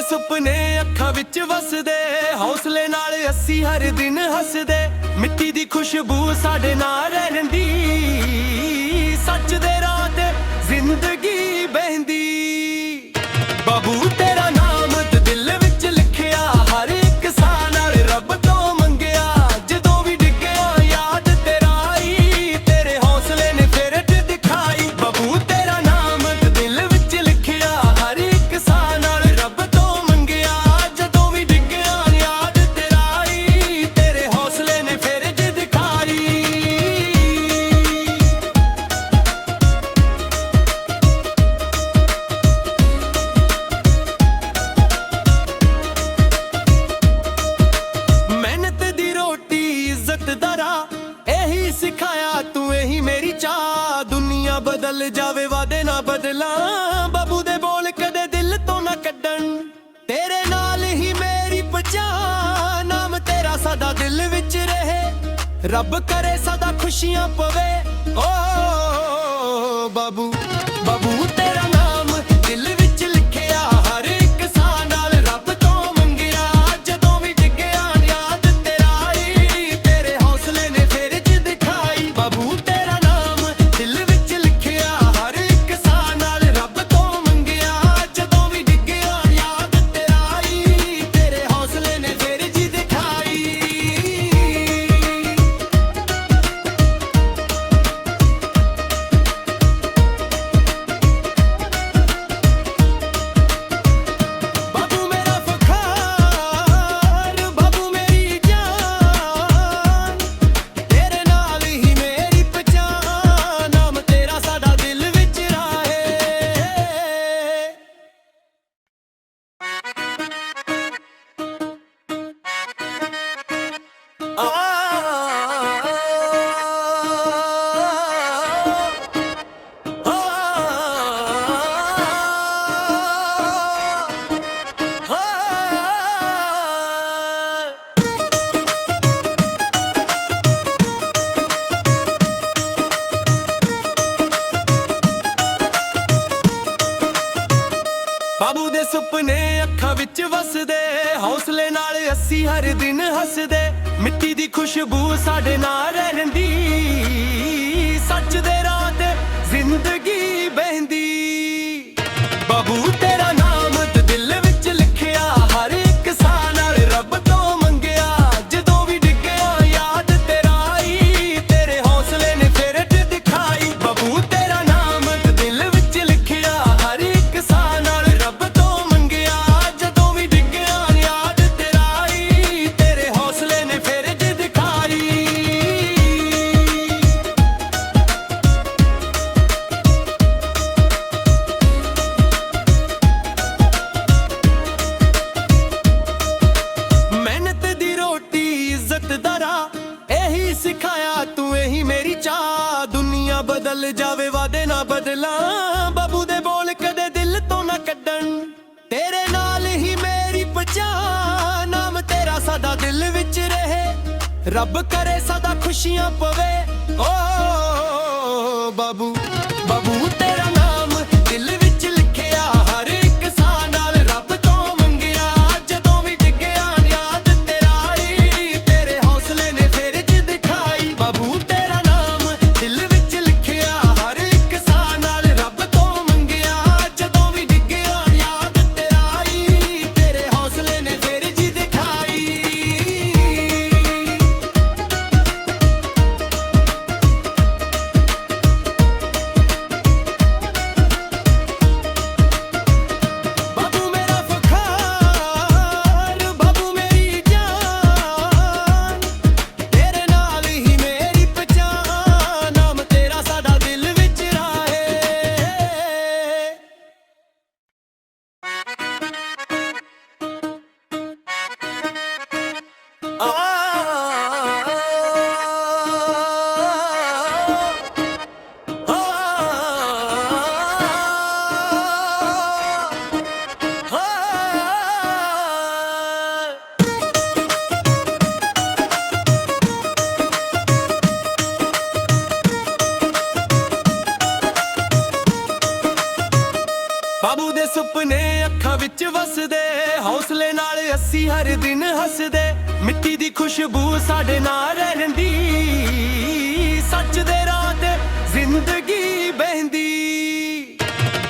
ਸੁਪਨੇ ਅੱਖਾਂ ਵਿੱਚ ਵਸਦੇ, ਹੌਸਲੇ ਨਾਲ ਅਸੀਂ ਹਰ ਦਿਨ ਹੱਸਦੇ। ਮਿੱਟੀ ਦੀ ਖੁਸ਼ਬੂ ਸਾਡੇ ਨਾਲ ਰਹਿੰਦੀ, ਸੱਚ ਦੇ ਰਾਹ ਤੇ ਜ਼ਿੰਦਗੀ ਬਹਿੰਦੀ। ਬਾਬੂ ਤੇਰਾ ਨਾਮ ਦਿਲ ਵਿੱਚ ਲਿਖਿਆ, ਹਰ ਇੱਕ ਸਾਹ ਨਾਲ ਰੱਬ ਤੋਂ ਮੰਗਿਆ। ਜਦੋਂ ਵੀ ਡਿੱਗਿਆ ਯਾਦ ਤੇਰਾ ਆਈ, ਤੇਰੇ ਹੌਸਲੇ ਨੇ ਫਿਰ ਦਿਖਾਈ। ਬਾਬੂ ਤੇਰਾ ਨਾਮ ਦਿਲ ਵਿੱਚ ਲਿਖਿਆ, ਹਰ ਇੱਕ ਸਾਹ ਨਾਲ ਰੱਬ ਤੋਂ ਮੰਗਿਆ। ਜਦੋਂ ਵੀ ਡਿੱਗਿਆ ਯਾਦ ਤੇਰਾ ਆਈ, ਤੇਰੇ ਹੌਸਲੇ ਨੇ ਫਿਰ ਦਿਖਾਈ। ਮਿਹਨਤ ਦੀ ਰੋਟੀ ਇੱਜ਼ਤ ਦਾ ਰਾਹ, ਇਹੀ ਸਿਖਾਇਆ ਤੂੰ, ਇਹੀ ਮੇਰੀ ਚਾਹ। ਦੁਨੀਆ ਬਦਲ ਜਾਵੇ ਵਾਦੇ ਨਾ ਬਦਲਾਂ, ਬਾਬੂ ਦੇ ਬੋਲ ਕਦੇ ਦਿਲ ਤੋਂ ਨਾ ਕੱਢਣ। ਤੇਰੇ ਨਾਲ ਹੀ ਮੇਰੀ ਪਛਾਣ, ਨਾਮ ਤੇਰਾ ਸਦਾ ਦਿਲ ਵਿੱਚ ਰਹੇ। ਰੱਬ ਕਰੇ ਸਦਾ ਖੁਸ਼ੀਆਂ ਪਵੇ। ਓ ਬਾਬੂ ਬਾਬੂ ਤੇਰਾ ਨਾਮ ਦਿਲ ਵਿੱਚ ਲਿਖਿਆ, ਹਰ ਇੱਕ ਸਾਹ ਨਾਲ ਰੱਬ ਤੋਂ ਮੰਗਿਆ। ਜਦੋਂ ਵੀ ਡਿੱਗਿਆ ਯਾਦ ਤੇਰਾ ਆਈ, ਤੇਰੇ ਹੌਸਲੇ ਨੇ ਫਿਰ ਦਿਖਾਈ। ਬਾਬੂ ਤੇਰਾ ਨਾਮ ਦਿਲ ਵਿੱਚ ਲਿਖਿਆ, ਹਰ ਇੱਕ ਸਾਹ ਨਾਲ ਰੱਬ ਤੋਂ ਮੰਗਿਆ। ਜਦੋਂ ਵੀ ਡਿੱਗਿਆ ਯਾਦ ਤੇਰਾ ਆਈ, ਤੇਰੇ ਹੌਸਲੇ ਨੇ ਫਿਰ ਦਿਖਾਈ। ਬਾਬੂ ਮੇਰਾ ਫਖਰ, ਬਾਬੂ ਮੇਰੀ ਜਾਨ, ਤੇਰੇ ਨਾਲ ਹੀ ਮੇਰੀ ਪਛਾਣ। ਨਾਮ ਤੇਰਾ ਸਾਡਾ ਦਿਲ ਵਿੱਚ ਰਾਹੇ। ਬਾਬੂ ਦੇ ਸੁਪਨੇ ਅੱਖਾਂ ਵਿੱਚ ਵਸਦੇ, ਹੌਸਲੇ ਨਾਲ ਅਸੀਂ ਹਰ ਦਿਨ ਹੱਸਦੇ। ਮਿੱਟੀ ਦੀ ਖੁਸ਼ਬੂ ਸਾਡੇ ਨਾਲ ਰਹਿੰਦੀ, ਸੱਚ ਦੇ ਰਾਹ ਤੇ ਜ਼ਿੰਦਗੀ ਬਹਿੰਦੀ। ਬਾਬੂ ਤੇਰਾ ਨਾਮ ਦਿਲ ਵਿੱਚ ਲਿਖਿਆ, ਹਰ ਇੱਕ ਸਾਹ ਨਾਲ ਰੱਬ ਤੋਂ ਮੰਗਿਆ। ਜਦੋਂ ਵੀ ਡਿੱਗਿਆ ਯਾਦ ਤੇਰਾ ਆਈ, ਤੇਰੇ ਹੌਸਲੇ ਨੇ ਫਿਰ ਦਿਖਾਈ। ਬਾਬੂ ਤੇਰਾ ਨਾਮ ਦਿਲ ਵਿੱਚ ਲਿਖਿਆ, ਹਰ ਇੱਕ ਸਾਹ ਨਾਲ ਰੱਬ ਤੋਂ ਮੰਗਿਆ। ਜਦੋਂ ਵੀ ਡਿੱਗਿਆ ਯਾਦ ਤੇਰਾ ਆਈ, ਤੇਰੇ ਹੌਸਲੇ ਨੇ ਫਿਰ ਦਿਖਾਈ। ਮਿਹਨਤ ਦੀ ਰੋਟੀ ਇੱਜ਼ਤ ਦਾ ਰਾਹ, ਇਹੀ ਸਿਖਾਇਆ ਤੂੰ, ਇਹੀ ਮੇਰੀ ਚਾਹ। ਦੁਨੀਆ ਬਦਲ ਜਾਵੇ ਵਾਦੇ ਨਾ ਬਦਲਾਂ, ਬਾਬੂ ਦੇ ਬੋਲ ਕਦੇ ਦਿਲ ਤੋਂ ਨਾ ਕੱਢਣ। ਤੇਰੇ ਨਾਲ ਹੀ ਮੇਰੀ ਪਛਾਣ, ਨਾਮ ਤੇਰਾ ਸਦਾ ਦਿਲ ਵਿੱਚ ਰਹੇ। ਰੱਬ ਕਰੇ ਸਦਾ ਖੁਸ਼ੀਆਂ ਪਵੇ। ਓ ਬਾਬੂ ਬਾਬੂ ਤੇਰਾ ਨਾਮ ਦਿਲ ਵਿੱਚ ਲਿਖਿਆ, ਹਰ ਇੱਕ ਸਾਹ ਨਾਲ ਰੱਬ ਤੋਂ ਮੰਗਿਆ। ਜਦੋਂ ਵੀ ਡਿੱਗਿਆ ਯਾਦ ਤੇਰਾ ਆਈ, ਤੇਰੇ ਹੌਸਲੇ ਨੇ ਫਿਰ ਦਿਖਾਈ। ਬਾਬੂ ਤੇਰਾ ਨਾਮ ਦਿਲ ਵਿੱਚ ਲਿਖਿਆ, ਹਰ ਇੱਕ ਸਾਹ ਨਾਲ ਰੱਬ ਤੋਂ ਮੰਗਿਆ। ਜਦੋਂ ਵੀ ਡਿੱਗਿਆ ਯਾਦ ਤੇਰਾ ਆਈ, ਤੇਰੇ ਹੌਸਲੇ ਨੇ ਫਿਰ ਦਿਖਾਈ। ਵਸਦੇ ਹੌਸਲੇ ਨਾਲ ਅਸੀਂ ਹਰ ਦਿਨ ਹੱਸਦੇ ਮਿੱਟੀ ਦੀ ਖੁਸ਼ਬੂ ਸਾਡੇ ਨਾਲ ਰਹਿੰਦੀ ਸੱਚ ਦੇ ਰਾਹ ਤੇ ਜ਼ਿੰਦਗੀ ਬਹਿੰਦੀ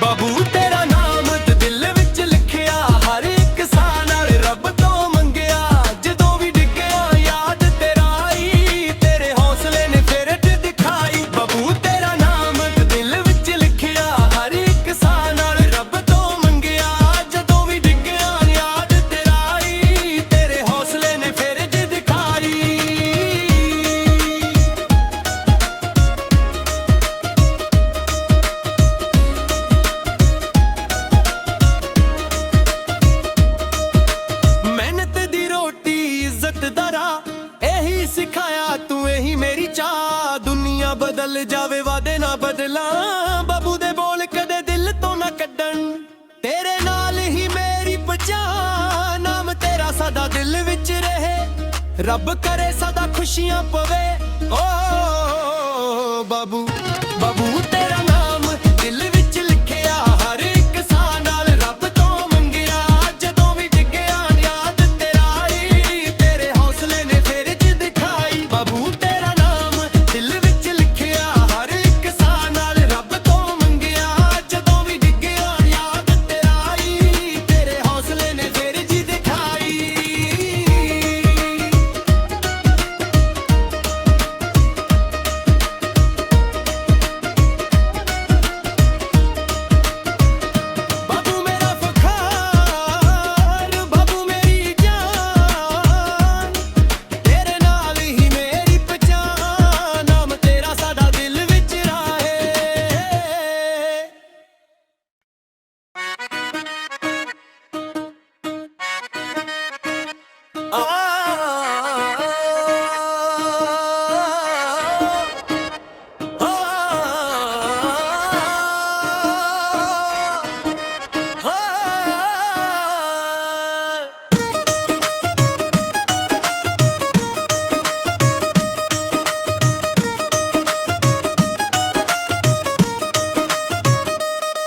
ਬਾਬੂ ਤੇਰਾ ਨਾਮ ਤੇ ਦਿਲ ਵਿੱਚ ਲਿਖਿਆ ਹਰ ਇੱਕ ਸਾਹ ਨਾਲ ਰੱਬ ਤੋਂ ਮੰਗਿਆ ਜਦੋਂ ਵੀ ਡਿੱਗਿਆ ਯਾਦ ਤੇਰਾ ਆਈ ਤੇਰੇ ਹੌਸਲੇ ਨੇ ਫਿਰ ਦਿਖਾਈ ਬਾਬੂ ਤੇਰਾ ਨਾਮ ਤੇ ਦਿਲ ਵਿੱਚ ਲਿਖਿਆ ਹਰ ਇੱਕ ਸਾਹ ਨਾਲ ਰੱਬ ਤੋਂ ਮੰਗਿਆ ਜਦੋਂ ਵੀ ਡਿੱਗਿਆ ਯਾਦ ਤੇਰਾ ਆਈ ਤੇਰੇ ਹੌਸਲੇ ਨੇ ਫਿਰ ਦਿਖਾਈ ਇਹੀ ਸਿਖਾਇਆ ਤੂੰ ਇਹੀ ਮੇਰੀ ਚਾਹ ਦੁਨੀਆ ਬਦਲ ਜਾਵੇ ਵਾਦੇ ਨਾ ਬਦਲਾਂ ਬਾਬੂ ਦੇ ਬੋਲ ਕਦੇ ਦਿਲ ਤੋਂ ਨਾ ਕੱਢਣ ਤੇਰੇ ਨਾਲ ਹੀ ਮੇਰੀ ਪਛਾਣ ਨਾਮ ਤੇਰਾ ਸਦਾ ਦਿਲ ਵਿੱਚ ਰਹੇ ਰੱਬ ਕਰੇ ਸਦਾ ਖੁਸ਼ੀਆਂ ਪਵੇ ਓ ਬਾਬੂ ਬਾਬੂ ਤੇਰਾ ਨਾਮ ਦਿਲ ਵਿੱਚ ਲਿਖਿਆ ਹਰ ਇੱਕ ਸਾਹ ਨਾਲ ਰੱਬ ਤੋਂ ਮੰਗਿਆ ਜਦੋਂ ਵੀ ਡਿੱਗਿਆ ਯਾਦ ਤੇਰਾ ਆਈ ਤੇਰੇ ਹੌਸਲੇ ਨੇ ਫਿਰ ਦਿਖਾਈ ਬਾਬੂ ਤੇਰਾ ਨਾਮ ਦਿਲ ਵਿੱਚ ਲਿਖਿਆ ਹਰ ਇੱਕ ਸਾਹ ਨਾਲ ਰੱਬ ਤੋਂ ਮੰਗਿਆ ਜਦੋਂ ਵੀ ਡਿੱਗਿਆ ਯਾਦ ਤੇਰਾ ਆਈ ਤੇਰੇ ਹੌਸਲੇ ਨੇ ਫਿਰ ਦਿਖਾਈ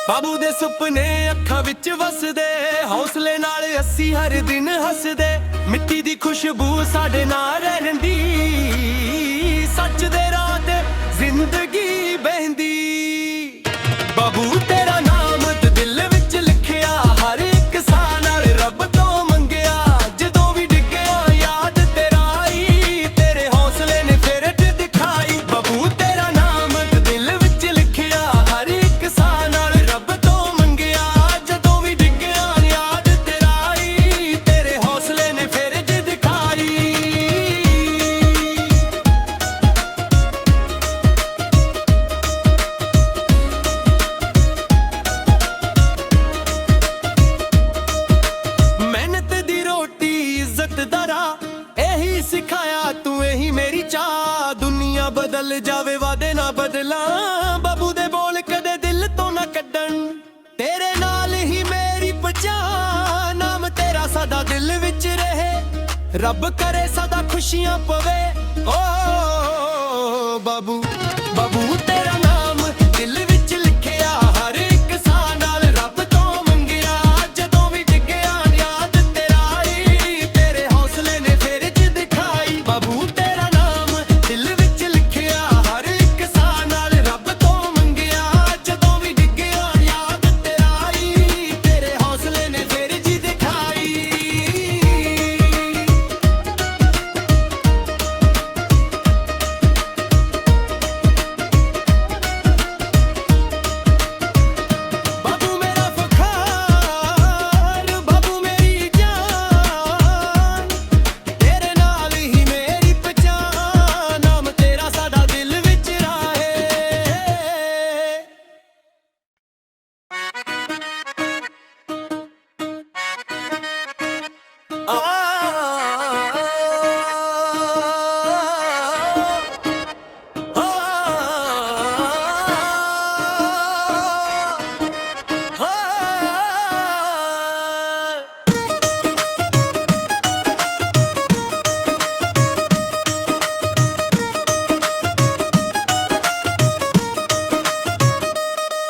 ਬਾਬੂ ਦੇ ਸੁਪਨੇ ਅੱਖਾਂ ਵਿੱਚ ਵਸਦੇ ਹੌਸਲੇ ਨਾਲ ਅਸੀਂ ਹਰ ਦਿਨ ਹੱਸਦੇ ਮਿੱਟੀ ਦੀ ਖੁਸ਼ਬੂ ਸਾਡੇ ਨਾਲ ਰਹਿੰਦੀ ਸੱਚ ਦੇ ਰਾਹ ਤੇ ਜ਼ਿੰਦਗੀ ਬਹਿੰਦੀ ਬਾਬੂ ਤੇਰਾ ਨਾਮ ਤੇ ਦਿਲ ਵਿੱਚ ਲਿਖਿਆ ਹਰ ਇੱਕ ਸਾਹ ਨਾਲ ਰੱਬ ਤੋਂ ਮੰਗਿਆ ਜਦੋਂ ਵੀ ਡਿੱਗਿਆ ਯਾਦ ਤੇਰਾ ਆਈ ਤੇਰੇ ਹੌਸਲੇ ਨੇ ਫਿਰ ਦਿਖਾਈ ਬਾਬੂ ਤੇਰਾ ਨਾਮ ਤੇ ਦਿਲ ਵਿੱਚ ਲਿਖਿਆ ਹਰ ਇੱਕ ਸਾਹ ਨਾਲ ਰੱਬ ਤੋਂ ਮੰਗਿਆ ਜਦੋਂ ਵੀ ਡਿੱਗਿਆ ਯਾਦ ਤੇਰਾ ਆਈ ਤੇਰੇ ਹੌਸਲੇ ਨੇ ਫਿਰ ਦਿਖਾਈ ਮਿਹਨਤ ਦੀ ਰੋਟੀ ਇੱਜ਼ਤ ਦਾ ਰਾਹ ਇਹੀ ਸਿਖਾਇਆ ਤੂੰ ਇਹੀ ਮੇਰੀ ਚਾਹ ਦੁਨੀਆ ਬਦਲ ਜਾਵੇ ਵਾਦੇ ਨਾ ਬਦਲਾਂ ਬਾਬੂ ਦੇ ਬੋਲ ਕਦੇ ਦਿਲ ਤੋਂ ਨਾ ਕੱਢਣ ਤੇਰੇ ਨਾਲ ਹੀ ਮੇਰੀ ਪਛਾਣ ਨਾਮ ਤੇਰਾ ਸਦਾ ਦਿਲ ਵਿੱਚ ਰਹੇ ਰੱਬ ਕਰੇ ਸਦਾ ਖੁਸ਼ੀਆਂ ਪਵੇ ਓ ਬਾਬੂ ਬਾਬੂ ਤੇਰਾ ਨਾਮ ਦਿਲ ਵਿੱਚ ਲਿਖਿਆ ਹਰ ਇੱਕ ਸਾਹ ਨਾਲ ਰੱਬ ਤੋਂ ਮੰਗਿਆ ਜਦੋਂ ਵੀ ਡਿੱਗਿਆ ਯਾਦ ਤੇਰਾ ਆਈ ਤੇਰੇ ਹੌਸਲੇ ਨੇ ਫਿਰ ਦਿਖਾਈ ਬਾਬੂ ਤੇਰਾ ਨਾਮ ਦਿਲ ਵਿੱਚ ਲਿਖਿਆ ਹਰ ਇੱਕ ਸਾਹ ਨਾਲ ਰੱਬ ਤੋਂ ਮੰਗਿਆ ਜਦੋਂ ਵੀ ਡਿੱਗਿਆ ਯਾਦ ਤੇਰਾ ਆਈ ਤੇਰੇ ਹੌਸਲੇ ਨੇ ਫਿਰ ਦਿਖਾਈ ਬਾਬੂ ਮੇਰਾ ਫਖਰ ਬਾਬੂ ਮੇਰੀ ਜਾਨ ਤੇਰੇ ਨਾਲ ਹੀ ਮੇਰੀ ਪਛਾਣ ਨਾਮ ਤੇਰਾ ਸਾਡਾ ਦਿਲ ਵਿੱਚ ਰਾਹੇ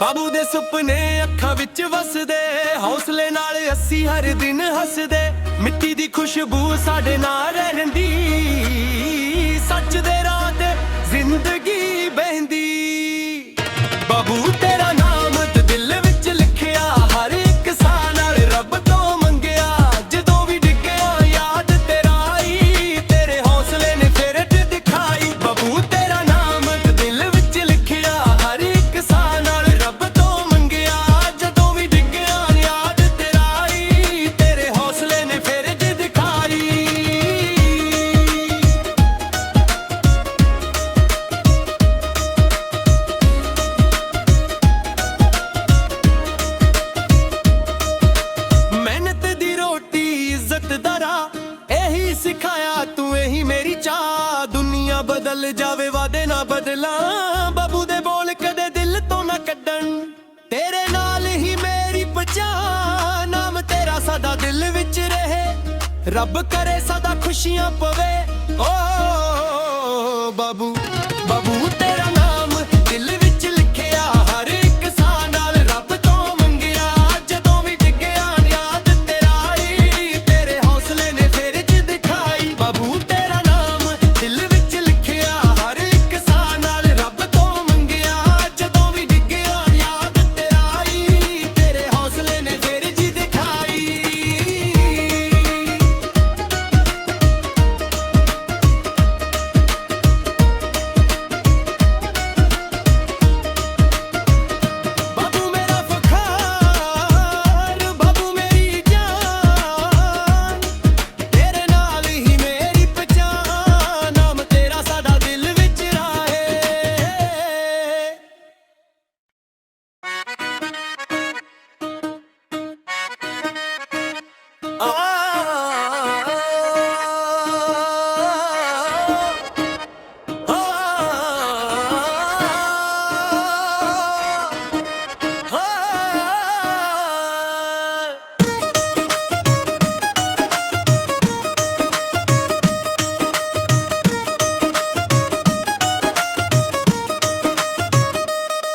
ਬਾਬੂ ਦੇ ਸੁਪਨੇ ਅੱਖਾਂ ਵਿੱਚ ਵਸਦੇ ਹੌਸਲੇ ਨਾਲ ਅਸੀਂ ਹਰ ਦਿਨ ਹੱਸਦੇ ਮਿੱਟੀ ਦੀ ਖੁਸ਼ਬੂ ਸਾਡੇ ਨਾਲ ਰਹਿੰਦੀ ਸੱਚ ਦੇ ਰਾਹ ਤੇ ਜ਼ਿੰਦਗੀ ਬਹਿੰਦੀ ਬਾਬੂ ਤੇਰਾ ਨਾਮ ਤੇ ਦਿਲ ਵਿੱਚ ਲਿਖਿਆ ਹਰ ਇੱਕ ਸਾਹ ਨਾਲ ਰੱਬ ਤੋਂ ਮੰਗਿਆ ਜਦੋਂ ਵੀ ਡਿੱਗਿਆ ਯਾਦ ਤੇਰਾ ਆਈ ਤੇਰੇ ਹੌਸਲੇ ਨੇ ਫਿਰ ਦਿਖਾਈ ਬਾਬੂ ਤੇਰਾ ਨਾਮ ਤੇ ਦਿਲ ਵਿੱਚ ਲਿਖਿਆ ਹਰ ਇੱਕ ਸਾਹ ਨਾਲ ਰੱਬ ਤੋਂ ਮੰਗਿਆ ਜਦੋਂ ਵੀ ਡਿੱਗਿਆ ਯਾਦ ਤੇਰਾ ਆਈ ਤੇਰੇ ਹੌਸਲੇ ਨੇ ਫਿਰ ਦਿਖਾਈ ਇਹੀ ਸਿਖਾਇਆ ਤੂੰ ਇਹੀ ਮੇਰੀ ਚਾਹ ਦੁਨੀਆ ਬਦਲ ਜਾਵੇ ਵਾਦੇ ਨਾ ਬਦਲਾਂ ਬਾਬੂ ਦੇ ਬੋਲ ਕਦੇ ਦਿਲ ਤੋਂ ਨਾ ਕੱਢਣ ਤੇਰੇ ਨਾਲ ਹੀ ਮੇਰੀ ਪਛਾਣ ਨਾਮ ਤੇਰਾ ਸਦਾ ਦਿਲ ਵਿੱਚ ਰਹੇ ਰੱਬ ਕਰੇ ਸਦਾ ਖੁਸ਼ੀਆਂ ਪਵੇ ਓ ਬਾਬੂ ਬਾਬੂ ਤੇਰਾ ਨਾਮ ਦਿਲ ਵਿੱਚ ਲਿਖਿਆ ਹਰ ਇੱਕ ਸਾਹ ਨਾਲ ਰੱਬ ਤੋਂ ਮੰਗਿਆ ਜਦੋਂ ਵੀ ਡਿੱਗਿਆ ਯਾਦ ਤੇਰਾ ਆਈ ਤੇਰੇ ਹੌਸਲੇ ਨੇ ਫਿਰ ਦਿਖਾਈ ਬਾਬੂ ਤੇਰਾ ਨਾਮ ਦਿਲ ਵਿੱਚ ਲਿਖਿਆ ਹਰ ਇੱਕ ਸਾਹ ਨਾਲ ਰੱਬ ਤੋਂ ਮੰਗਿਆ ਜਦੋਂ ਵੀ ਡਿੱਗਿਆ ਯਾਦ ਤੇਰਾ ਆਈ ਤੇਰੇ ਹੌਸਲੇ ਨੇ ਫਿਰ ਦਿਖਾਈ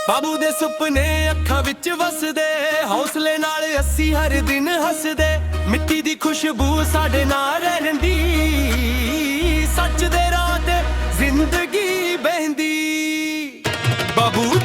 ਬਾਬੂ ਦੇ ਸੁਪਨੇ ਅੱਖਾਂ ਵਿੱਚ ਵਸਦੇ ਹੌਸਲੇ ਨਾਲ ਅਸੀਂ ਹਰ ਦਿਨ ਹੱਸਦੇ ਮਿੱਟੀ ਦੀ ਖੁਸ਼ਬੂ ਸਾਡੇ ਨਾਲ ਰਹਿੰਦੀ ਸੱਚ ਦੇ ਰਾਹ ਤੇ ਜ਼ਿੰਦਗੀ ਬਹਿੰਦੀ ਬਾਬੂ